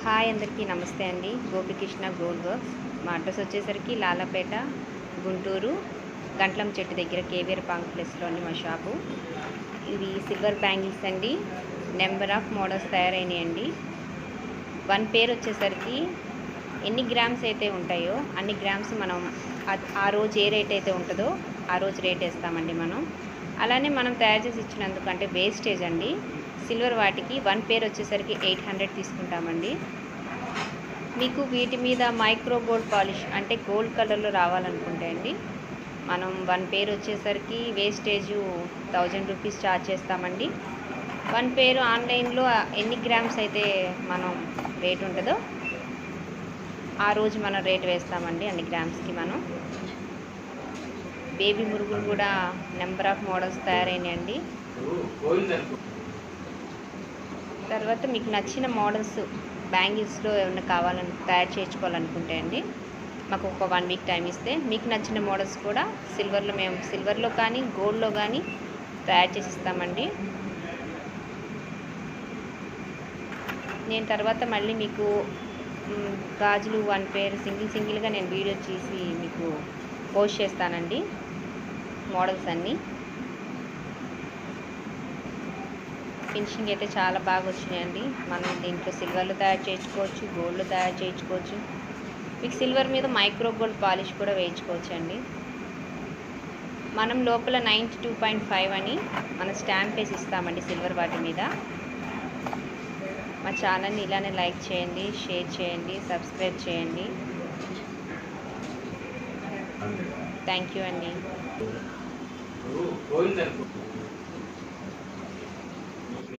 Hi అందరికీ నమస్తే అండి. Gopikrishna gold works. మా అడ్రస్ వచ్చేసరికి లాలపేట, గుంటూరు, గంట్లం చెట్టు దగ్గర కేవీఆర్ కాంప్లెక్స్లోని మా షాపు. ఇవి సిల్వర్ బ్యాంగిల్స్ అండి. నెంబర్ ఆఫ్ మోడల్స్ తయారైనాయండి. వన్ పేర్ వచ్చేసరికి ఎన్ని గ్రామ్స్ అయితే ఉంటాయో అన్ని గ్రామ్స్ మనం ఆ రోజు ఏ రేట్ అయితే ఉంటుందో ఆ రోజు రేట్ వేస్తామండి మనం. అలానే మనం తయారు చేసి ఇచ్చినందుకు అంటే వేస్టేజ్ అండి. సిల్వర్ వాటికి వన్ పేర్ వచ్చేసరికి 800 తీసుకుంటామండి. మీకు వీటి మీద మైక్రో గోల్డ్ పాలిష్ అంటే గోల్డ్ కలర్లో రావాలనుకుంటే అండి మనం వన్ పేర్ వచ్చేసరికి వేస్టేజ్ 1000 రూపీస్ ఛార్జ్ చేస్తామండి. వన్ పేరు ఆన్లైన్లో ఎన్ని గ్రామ్స్ అయితే మనం రేట్ ఉంటుందో ఆ రోజు మనం రేట్ వేస్తామండి. అన్ని గ్రామ్స్కి మనం. బేబీ మురుగులు కూడా నెంబర్ ఆఫ్ మోడల్స్ తయారైనాయండి. తర్వాత మీకు నచ్చిన మోడల్స్ బ్యాంగిల్స్లో ఏమైనా తయారు చేయించుకోవాలనుకుంటే అండి మాకు ఒక 1 వీక్ టైం ఇస్తే మీకు నచ్చిన మోడల్స్ కూడా మేము సిల్వర్లో కానీ గోల్డ్లో కానీ తయారు చేసి ఇస్తామండి. నేను తర్వాత మళ్ళీ మీకు గాజులు వన్ పేర్ సింగిల్గా నేను వీడియో చేసి మీకు పోస్ట్ చేస్తానండి. మోడల్స్ అన్నీ ఫినిషింగ్ అయితే చాలా బాగా వచ్చినాయండి. మనం దీంట్లో సిల్వర్లో తయారు చేయించుకోవచ్చు, గోల్డ్లో తయారు చేయించుకోవచ్చు. మీకు సిల్వర్ మీద మైక్రో గోల్డ్ పాలిష్ కూడా వేయించుకోవచ్చు అండి. మనం లోపల 92.5 అని మన స్టాంప్ వేసి ఇస్తామండి సిల్వర్ వాటి మీద. మా ఛానల్ని ఇలానే లైక్ చేయండి, షేర్ చేయండి, సబ్స్క్రైబ్ చేయండి. థ్యాంక్ యూ అండి.